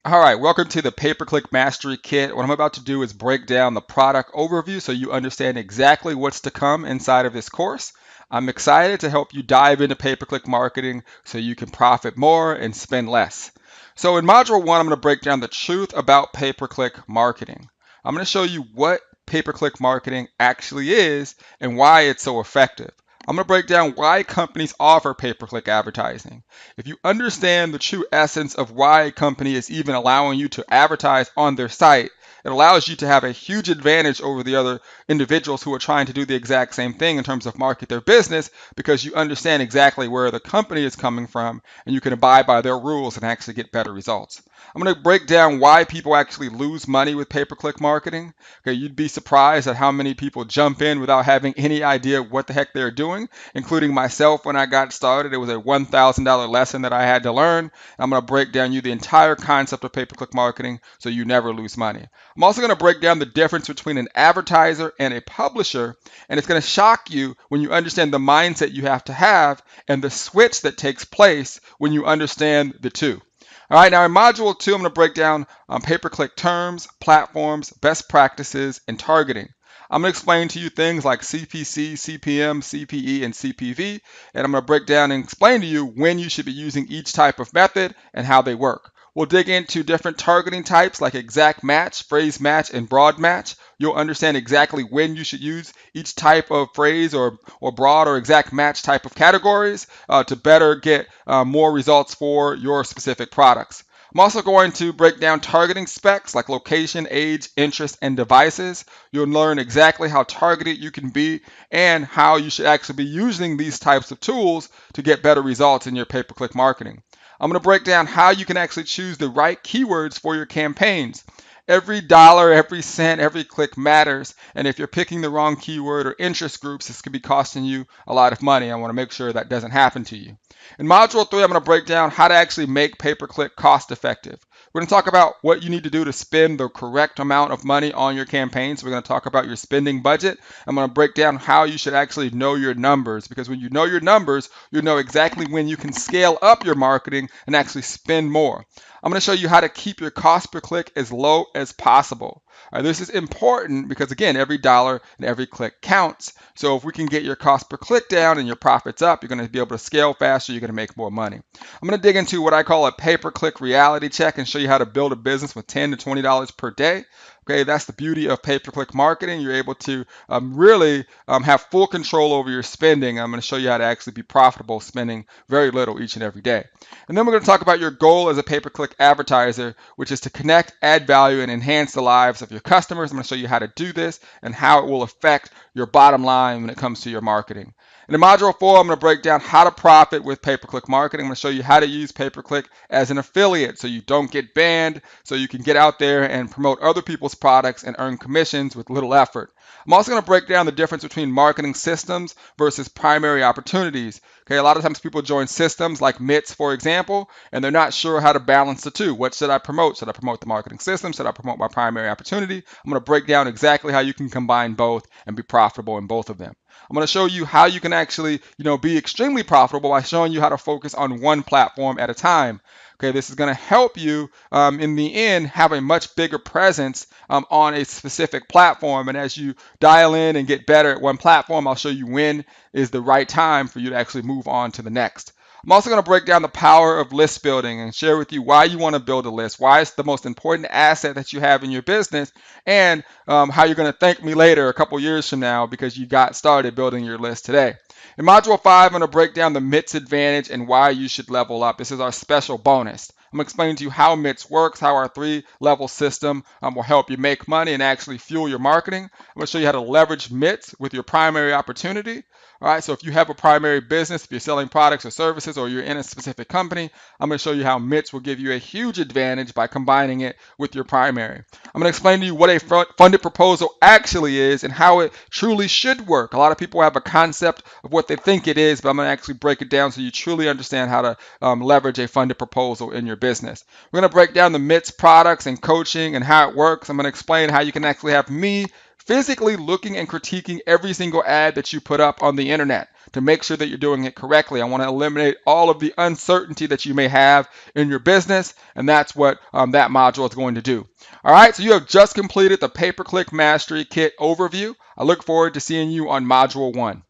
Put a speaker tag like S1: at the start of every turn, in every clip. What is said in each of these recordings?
S1: All right, welcome to the Pay-Per-Click Mastery Kit. What I'm about to do is break down the product overview so you understand exactly what's to come inside of this course. I'm excited to help you dive into pay-per-click marketing so you can profit more and spend less. So in Module 1, I'm going to break down the truth about pay-per-click marketing. I'm going to show you what pay-per-click marketing actually is and why it's so effective. I'm going to break down why companies offer pay-per-click advertising. If you understand the true essence of why a company is even allowing you to advertise on their site, it allows you to have a huge advantage over the other individuals who are trying to do the exact same thing in terms of market their business because you understand exactly where the company is coming from and you can abide by their rules and actually get better results. I'm going to break down why people actually lose money with pay-per-click marketing. Okay, you'd be surprised at how many people jump in without having any idea what the heck they're doing, including myself when I got started. It was a $1,000 lesson that I had to learn. I'm going to break down you the entire concept of pay-per-click marketing so you never lose money. I'm also going to break down the difference between an advertiser and a publisher, and it's going to shock you when you understand the mindset you have to have and the switch that takes place when you understand the two. All right, now in Module 2, I'm going to break down pay-per-click terms, platforms, best practices, and targeting. I'm going to explain to you things like CPC, CPM, CPE, and CPV, and I'm going to break down and explain to you when you should be using each type of method and how they work. We'll dig into different targeting types like exact match, phrase match, and broad match. You'll understand exactly when you should use each type of phrase or broad or exact match type of categories to better get more results for your specific products. I'm also going to break down targeting specs like location, age, interest, and devices. You'll learn exactly how targeted you can be and how you should actually be using these types of tools to get better results in your pay-per-click marketing. I'm going to break down how you can actually choose the right keywords for your campaigns. Every dollar, every cent, every click matters. And if you're picking the wrong keyword or interest groups, this could be costing you a lot of money. I want to make sure that doesn't happen to you. In Module 3, I'm going to break down how to actually make pay-per-click cost effective. We're going to talk about what you need to do to spend the correct amount of money on your campaigns. We're going to talk about your spending budget. I'm going to break down how you should actually know your numbers because when you know your numbers, you know exactly when you can scale up your marketing and actually spend more. I'm going to show you how to keep your cost per click as low as possible. This is important because, again, every dollar and every click counts. So if we can get your cost per click down and your profits up, you're going to be able to scale faster. You're going to make more money. I'm going to dig into what I call a pay-per-click reality check and show you how to build a business with $10 to $20 per day. Okay, that's the beauty of pay-per-click marketing. You're able to really have full control over your spending. I'm going to show you how to actually be profitable spending very little each and every day. And then we're going to talk about your goal as a pay-per-click advertiser, which is to connect, add value, and enhance the lives of your customers. I'm going to show you how to do this and how it will affect your bottom line when it comes to your marketing. In Module 4, I'm going to break down how to profit with pay-per-click marketing. I'm going to show you how to use pay-per-click as an affiliate so you don't get banned, so you can get out there and promote other people's products and earn commissions with little effort. I'm also going to break down the difference between marketing systems versus primary opportunities. Okay, a lot of times people join systems like MITS, for example, and they're not sure how to balance the two. What should I promote? Should I promote the marketing system? Should I promote my primary opportunity? I'm going to break down exactly how you can combine both and be profitable in both of them. I'm going to show you how you can actually, be extremely profitable by showing you how to focus on one platform at a time. Okay, this is going to help you in the end have a much bigger presence on a specific platform. And as you dial in and get better at one platform, I'll show you when is the right time for you to actually move on to the next. I'm also going to break down the power of list building and share with you why you want to build a list, why it's the most important asset that you have in your business, and how you're going to thank me later a couple years from now because you got started building your list today. In Module 5, I'm going to break down the MITS advantage and why you should level up. This is our special bonus. I'm going to explain to you how MITS works, how our 3-level system will help you make money and actually fuel your marketing. I'm going to show you how to leverage MITS with your primary opportunity. All right, so if you have a primary business, if you're selling products or services, or you're in a specific company, I'm going to show you how MITS will give you a huge advantage by combining it with your primary. I'm going to explain to you what a funded proposal actually is and how it truly should work. A lot of people have a concept of what they think it is, but I'm going to actually break it down so you truly understand how to leverage a funded proposal in your business. We're going to break down the MITS products and coaching and how it works. I'm going to explain how you can actually have me physically looking and critiquing every single ad that you put up on the internet. to make sure that you're doing it correctly. I want to eliminate all of the uncertainty that you may have in your business, and that's what that module is going to do. All right, so you have just completed the Pay-Per-Click Mastery Kit overview. I look forward to seeing you on Module 1.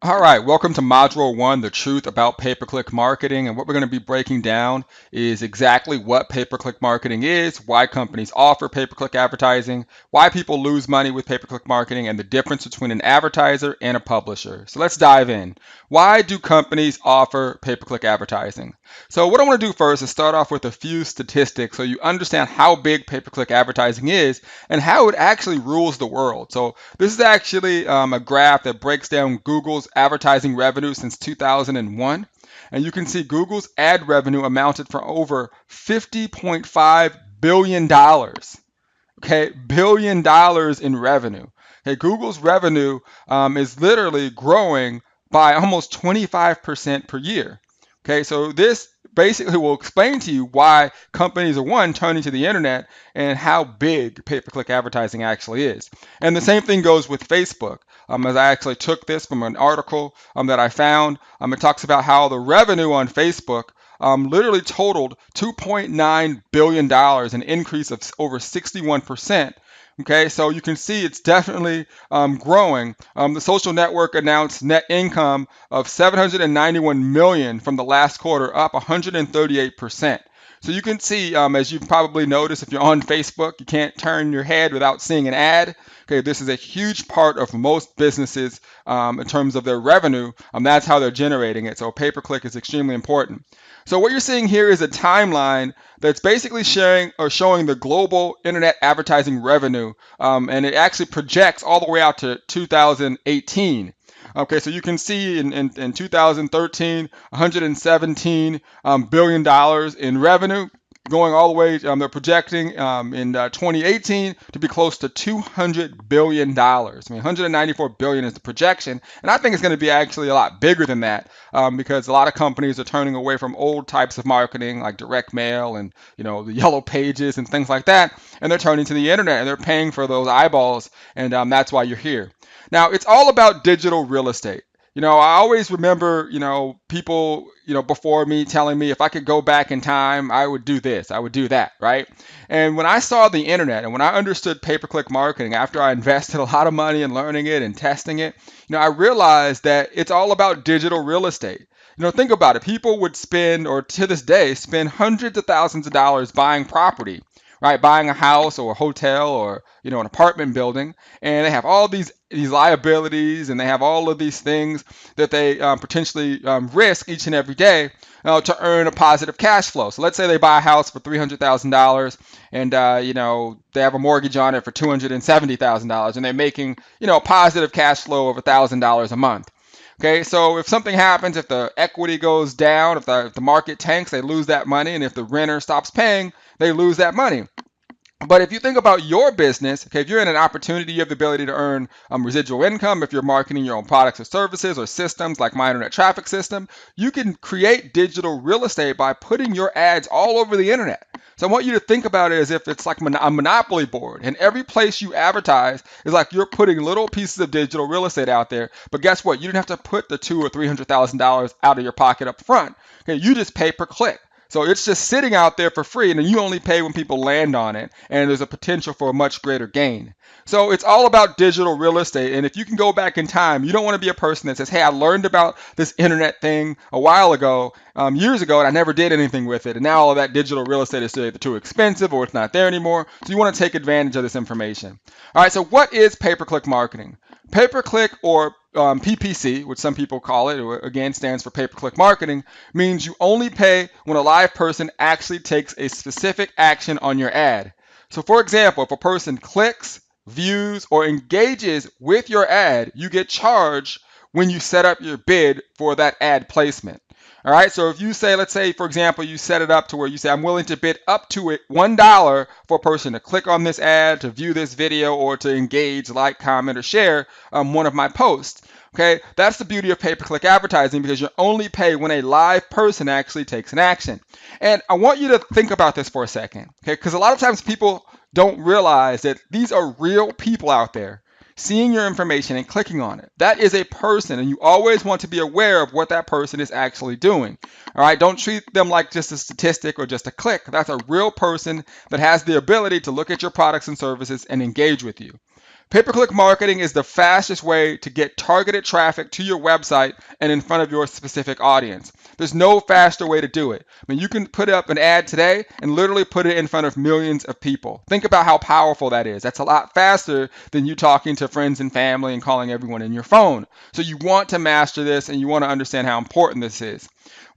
S1: All right, welcome to Module 1, the truth about pay-per-click marketing. And what we're going to be breaking down is exactly what pay-per-click marketing is, why companies offer pay-per-click advertising, why people lose money with pay-per-click marketing, and the difference between an advertiser and a publisher. So let's dive in. Why do companies offer pay-per-click advertising? So what I want to do first is start off with a few statistics so you understand how big pay-per-click advertising is and how it actually rules the world. So this is actually a graph that breaks down Google's advertising revenue since 2001. And you can see Google's ad revenue amounted for over $50.5 billion. Okay, $1 billion in revenue. Okay, Google's revenue is literally growing by almost 25% per year. Okay, so this basically will explain to you why companies are, one, turning to the internet and how big pay-per-click advertising actually is. And the same thing goes with Facebook. As I actually took this from an article that I found, it talks about how the revenue on Facebook literally totaled $2.9 billion, an increase of over 61%. Okay, so you can see it's definitely growing. The social network announced net income of $791 million from the last quarter, up 138%. So you can see, as you've probably noticed, if you're on Facebook, you can't turn your head without seeing an ad. Okay, this is a huge part of most businesses in terms of their revenue. That's how they're generating it. So pay-per-click is extremely important. So what you're seeing here is a timeline that's basically showing the global internet advertising revenue, and it actually projects all the way out to 2018. Okay, so you can see in 2013, $117 billion in revenue, going all the way, they're projecting in 2018 to be close to $200 billion. I mean, $194 billion is the projection, and I think it's going to be actually a lot bigger than that because a lot of companies are turning away from old types of marketing like direct mail and the yellow pages and things like that, and they're turning to the internet and they're paying for those eyeballs, and that's why you're here. Now, it's all about digital real estate. I always remember, people, before me telling me if I could go back in time, I would do this, I would do that, right? And when I saw the internet and when I understood pay-per-click marketing, after I invested a lot of money in learning it and testing it, I realized that it's all about digital real estate. Think about it. People would spend, or to this day, spend hundreds of thousands of dollars buying property, right? Buying a house or a hotel or an apartment building, and they have all these liabilities and they have all of these things that they potentially risk each and every day to earn a positive cash flow. So let's say they buy a house for $300,000 and they have a mortgage on it for $270,000 and they're making a positive cash flow of $1,000 a month. Okay, so if something happens, if the equity goes down, if the market tanks, they lose that money, and if the renter stops paying, they lose that money. But if you think about your business, okay, if you're in an opportunity, you have the ability to earn residual income. If you're marketing your own products or services or systems like my internet traffic system, you can create digital real estate by putting your ads all over the internet. So I want you to think about it as if it's like a monopoly board, and every place you advertise is like you're putting little pieces of digital real estate out there. But guess what? You didn't have to put the $200,000 or $300,000 out of your pocket up front. Okay, you just pay per click. So it's just sitting out there for free, and then you only pay when people land on it, and there's a potential for a much greater gain. So it's all about digital real estate, and if you can go back in time, you don't want to be a person that says, hey, I learned about this internet thing a while ago, years ago, and I never did anything with it, and now all of that digital real estate is either too expensive or it's not there anymore. So you want to take advantage of this information. All right, so what is pay-per-click marketing? Pay-per-click, or PPC, which some people call it, or again stands for pay-per-click marketing, means you only pay when a live person actually takes a specific action on your ad. So for example, if a person clicks, views, or engages with your ad, you get charged when you set up your bid for that ad placement. All right, so if you say, let's say, for example, you set it up to where you say, I'm willing to bid up to it $1 for a person to click on this ad, to view this video, or to engage, like, comment, or share one of my posts. Okay, that's the beauty of pay-per-click advertising, because you only pay when a live person actually takes an action. And I want you to think about this for a second, okay, because a lot of times people don't realize that these are real people out there. seeing your information and clicking on it. That is a person, and you always want to be aware of what that person is actually doing. All right, don't treat them like just a statistic or just a click. That's a real person that has the ability to look at your products and services and engage with you. Pay-per-click marketing is the fastest way to get targeted traffic to your website and in front of your specific audience. There's no faster way to do it. I mean, you can put up an ad today and literally put it in front of millions of people. Think about how powerful that is. That's a lot faster than you talking to friends and family and calling everyone in your phone. So you want to master this, and you want to understand how important this is.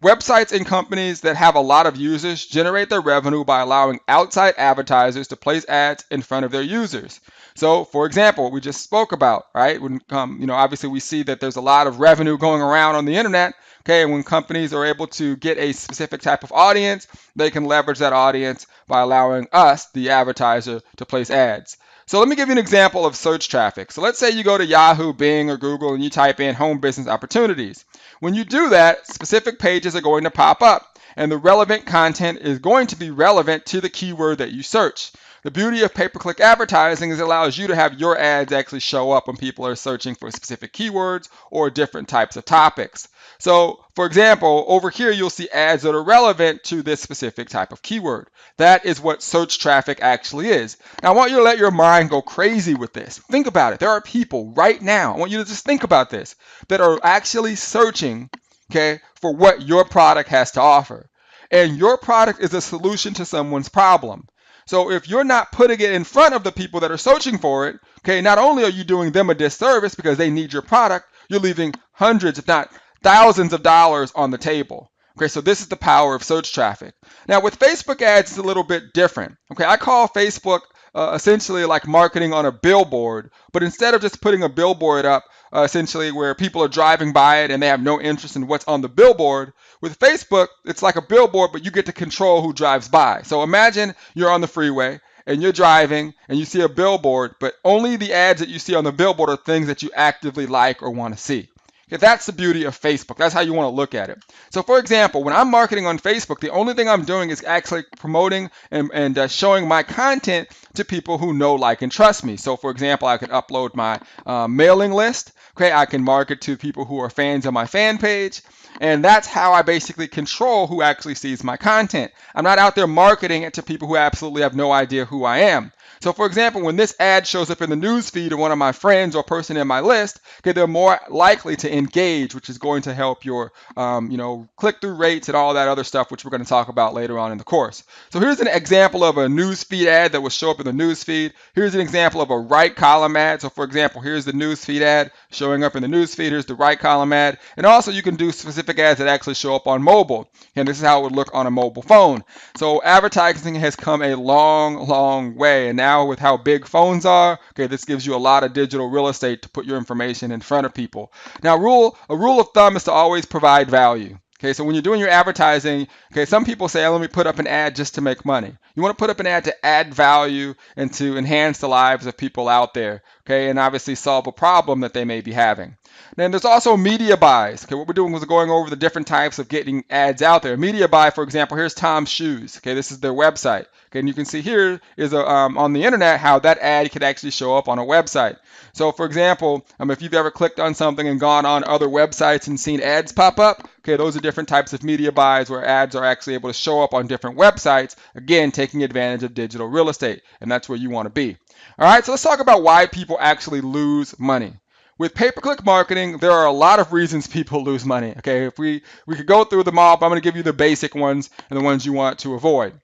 S1: Websites and companies that have a lot of users generate their revenue by allowing outside advertisers to place ads in front of their users. So, for example, what we just spoke about, right? When obviously we see that there's a lot of revenue going around on the internet. Okay, and when companies are able to get a specific type of audience, they can leverage that audience by allowing us, the advertiser, to place ads. So let me give you an example of search traffic. So let's say you go to Yahoo, Bing, or Google, and you type in home business opportunities. When you do that, specific pages are going to pop up, and the relevant content is going to be relevant to the keyword that you search. The beauty of pay-per-click advertising is it allows you to have your ads actually show up when people are searching for specific keywords or different types of topics. So, for example, over here you'll see ads that are relevant to this specific type of keyword. That is what search traffic actually is. Now, I want you to let your mind go crazy with this. Think about it. There are people right now, I want you to just think about this, that are actually searching, okay, for what your product has to offer. And your product is a solution to someone's problem. So if you're not putting it in front of the people that are searching for it, okay, not only are you doing them a disservice because they need your product, you're leaving hundreds, if not thousands of dollars on the table. Okay, so this is the power of search traffic. Now with Facebook ads, it's a little bit different. Okay, I call Facebook essentially like marketing on a billboard, but instead of just putting a billboard up, essentially where people are driving by it and they have no interest in what's on the billboard, with Facebook, it's like a billboard, but you get to control who drives by. So imagine you're on the freeway and you're driving and you see a billboard, but only the ads that you see on the billboard are things that you actively like or want to see. Okay, that's the beauty of Facebook. That's how you want to look at it. So for example, when I'm marketing on Facebook, the only thing I'm doing is actually promoting and showing my content to people who know, like, and trust me. So for example, I could upload my mailing list. Okay, I can market to people who are fans of my fan page. And that's how I basically control who actually sees my content. I'm not out there marketing it to people who absolutely have no idea who I am. So for example, when this ad shows up in the news feed of one of my friends or person in my list, okay, they're more likely to engage, which is going to help your click-through rates and all that other stuff, which we're going to talk about later on in the course. So here's an example of a news feed ad that will show up in the news feed. Here's an example of a right column ad. So for example, here's the news feed ad showing up in the news feed. Here's the right column ad. And also you can do specific ads that actually show up on mobile. And this is how it would look on a mobile phone. So advertising has come a long, long way. And now with how big phones are, okay, this gives you a lot of digital real estate to put your information in front of people. Now, a rule of thumb is to always provide value. Okay, so when you're doing your advertising, okay, some people say, let me put up an ad just to make money. You want to put up an ad to add value and to enhance the lives of people out there, okay, and obviously solve a problem that they may be having. Then there's also media buys. Okay, what we're doing was going over the different types of getting ads out there. Media buy, for example, here's Tom's Shoes. Okay, this is their website. Okay, and you can see here is on the internet how that ad could actually show up on a website. So for example, if you've ever clicked on something and gone on other websites and seen ads pop up, okay, those are different types of media buys where ads are actually able to show up on different websites, again, taking advantage of digital real estate, and that's where you want to be. All right, so let's talk about why people actually lose money. With pay-per-click marketing, there are a lot of reasons people lose money. Okay, if we could go through them all, but I'm going to give you the basic ones and the ones you want to avoid.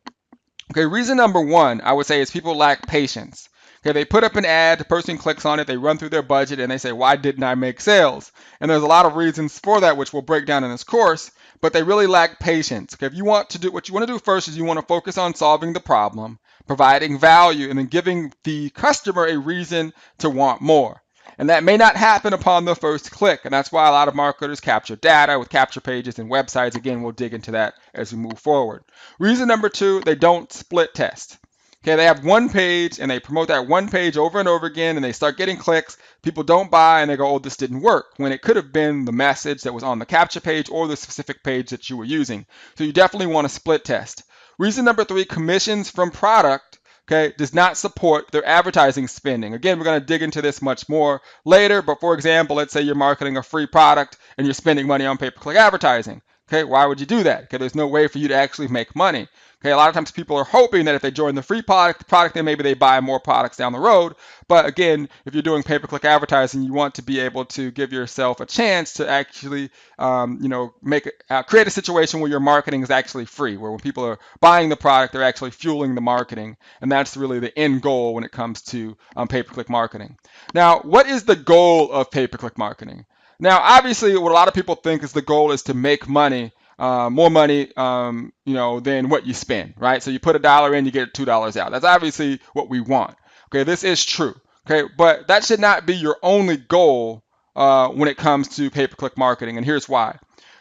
S1: Okay, reason number one, I would say, is people lack patience. Okay, they put up an ad, the person clicks on it, they run through their budget, and they say, why didn't I make sales? And there's a lot of reasons for that, which we'll break down in this course, but they really lack patience. Okay, if you want to do, what you want to do first is you want to focus on solving the problem, providing value, and then giving the customer a reason to want more. And that may not happen upon the first click, and that's why a lot of marketers capture data with capture pages and websites. Again, we'll dig into that as we move forward. Reason number two, they don't split test. Okay, they have one page and they promote that one page over and over again and they start getting clicks. People don't buy and they go, oh, this didn't work, when it could have been the message that was on the capture page or the specific page that you were using. So you definitely want to split test. Reason number three, commissions from product okay, does not support their advertising spending. Again, we're going to dig into this much more later, but for example, let's say you're marketing a free product and you're spending money on pay-per-click advertising. Okay, why would you do that? Okay, there's no way for you to actually make money. Okay, a lot of times people are hoping that if they join the free product, then maybe they buy more products down the road. But again, if you're doing pay-per-click advertising, you want to be able to give yourself a chance to actually, create a situation where your marketing is actually free, where when people are buying the product, they're actually fueling the marketing, and that's really the end goal when it comes to pay-per-click marketing. Now, what is the goal of pay-per-click marketing? Now, obviously, what a lot of people think is the goal is to make money, more money, than what you spend, right? So you put $1 in, you get $2 out. That's obviously what we want. Okay, this is true. Okay, but that should not be your only goal when it comes to pay-per-click marketing, and here's why.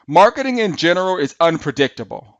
S1: Marketing in general is unpredictable.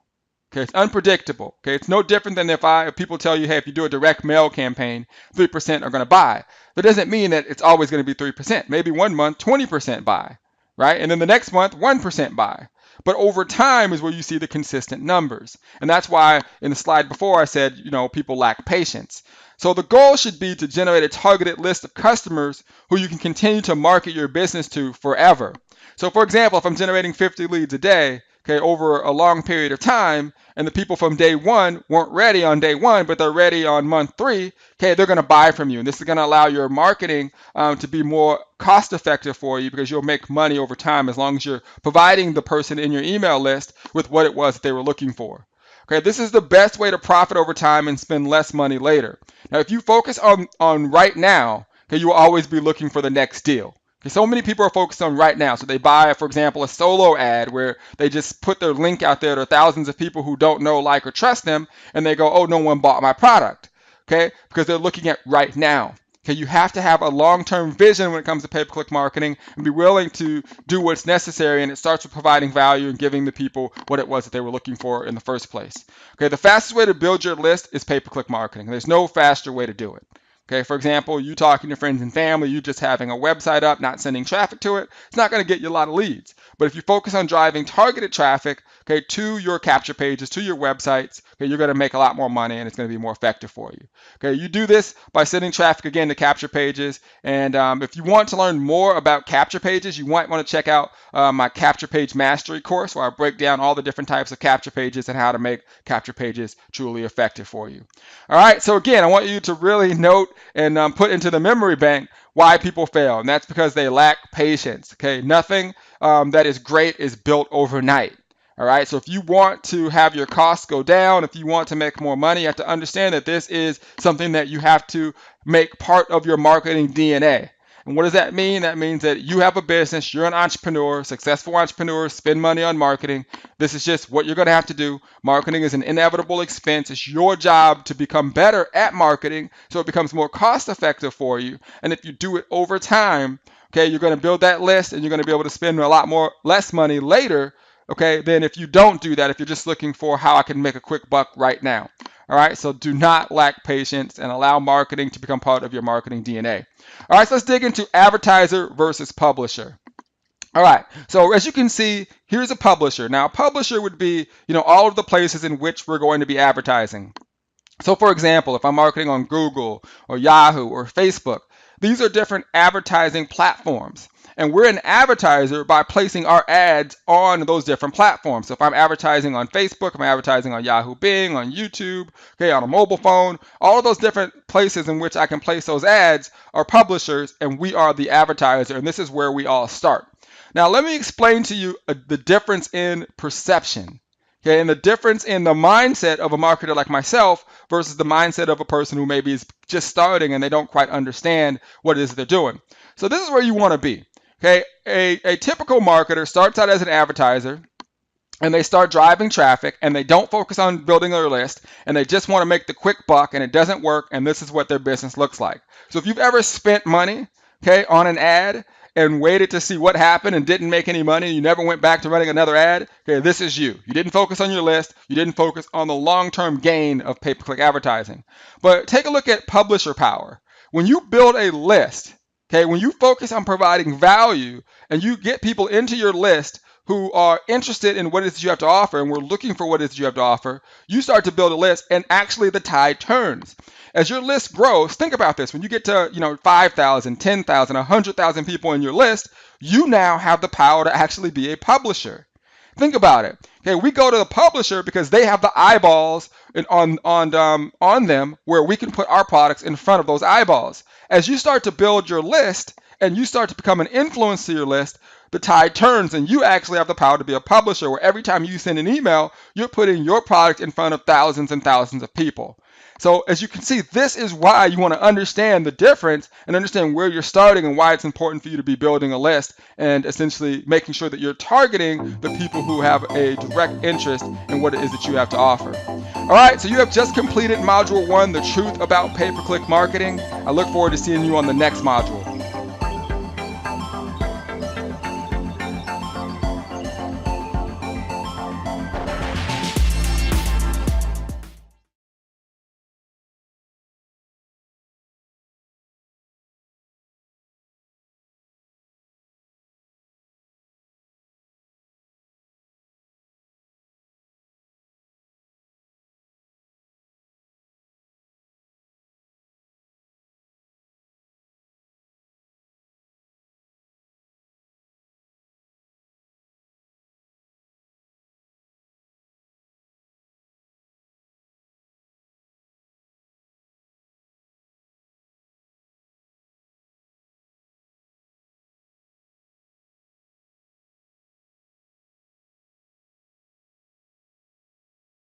S1: Okay, it's unpredictable. Okay, it's no different than if people tell you, hey, if you do a direct mail campaign, 3% are going to buy. That doesn't mean that it's always going to be 3%. Maybe one month, 20% buy, right? And then the next month, 1% buy. But over time is where you see the consistent numbers. And that's why in the slide before I said, people lack patience. So the goal should be to generate a targeted list of customers who you can continue to market your business to forever. So for example, if I'm generating 50 leads a day, okay, over a long period of time, and the people from day one weren't ready on day one, but they're ready on month 3, okay, they're going to buy from you. And this is going to allow your marketing to be more cost effective for you, because you'll make money over time as long as you're providing the person in your email list with what it was that they were looking for. Okay, this is the best way to profit over time and spend less money later. Now, if you focus on right now, okay, you will always be looking for the next deal. Okay, so many people are focused on right now. So they buy, for example, a solo ad where they just put their link out there to thousands of people who don't know, like, or trust them, and they go, oh, no one bought my product, okay, because they're looking at right now. Okay, you have to have a long-term vision when it comes to pay-per-click marketing and be willing to do what's necessary, and it starts with providing value and giving the people what it was that they were looking for in the first place. Okay, the fastest way to build your list is pay-per-click marketing. There's no faster way to do it. Okay, for example, you talking to friends and family, you just having a website up, not sending traffic to it, it's not going to get you a lot of leads. But if you focus on driving targeted traffic, okay, to your capture pages, to your websites, okay, you're going to make a lot more money, and it's going to be more effective for you. Okay, you do this by sending traffic again to capture pages. And if you want to learn more about capture pages, you might want to check out my capture page mastery course, where I break down all the different types of capture pages and how to make capture pages truly effective for you. All right, so again, I want you to really note and put into the memory bank why people fail, and that's because they lack patience. Okay, nothing that is great is built overnight. All right, so if you want to have your costs go down, if you want to make more money, you have to understand that this is something that you have to make part of your marketing DNA. And what does that mean? That means that you have a business, you're an entrepreneur, successful entrepreneur, spend money on marketing. This is just what you're going to have to do. Marketing is an inevitable expense. It's your job to become better at marketing so it becomes more cost effective for you. And if you do it over time, okay, you're going to build that list, and you're going to be able to spend a lot less money later, okay, than if you don't do that, if you're just looking for how I can make a quick buck right now. All right, so do not lack patience and allow marketing to become part of your marketing DNA. All right, so let's dig into advertiser versus publisher. All right, so as you can see, here's a publisher. Now, a publisher would be, all of the places in which we're going to be advertising. So for example, if I'm marketing on Google or Yahoo or Facebook, these are different advertising platforms. And we're an advertiser by placing our ads on those different platforms. So if I'm advertising on Facebook, I'm advertising on Yahoo Bing, on YouTube, okay, on a mobile phone, all of those different places in which I can place those ads are publishers, and we are the advertiser, and this is where we all start. Now, let me explain to you the difference in perception. Okay, and the difference in the mindset of a marketer like myself versus the mindset of a person who maybe is just starting and they don't quite understand what it is they're doing. So this is where you want to be. Okay, a typical marketer starts out as an advertiser, and they start driving traffic, and they don't focus on building their list, and they just want to make the quick buck, and it doesn't work, and this is what their business looks like. So if you've ever spent money, okay, on an ad and waited to see what happened and didn't make any money, you never went back to running another ad, okay, this is you. You didn't focus on your list. You didn't focus on the long-term gain of pay-per-click advertising. But take a look at publisher power. When you build a list, okay, when you focus on providing value and you get people into your list who are interested in what it is you have to offer, and we're looking for what it is you have to offer, you start to build a list, and actually the tide turns. As your list grows, think about this. When you get to 5,000, 10,000, 100,000 people in your list, you now have the power to actually be a publisher. Think about it. Okay, we go to the publisher because they have the eyeballs on them, where we can put our products in front of those eyeballs. As you start to build your list and you start to become an influence to your list, the tide turns and you actually have the power to be a publisher, where every time you send an email, you're putting your product in front of thousands and thousands of people. So as you can see, this is why you want to understand the difference and understand where you're starting and why it's important for you to be building a list and essentially making sure that you're targeting the people who have a direct interest in what it is that you have to offer. All right, so you have just completed Module 1, The Truth About Pay-Per-Click Marketing. I look forward to seeing you on the next module.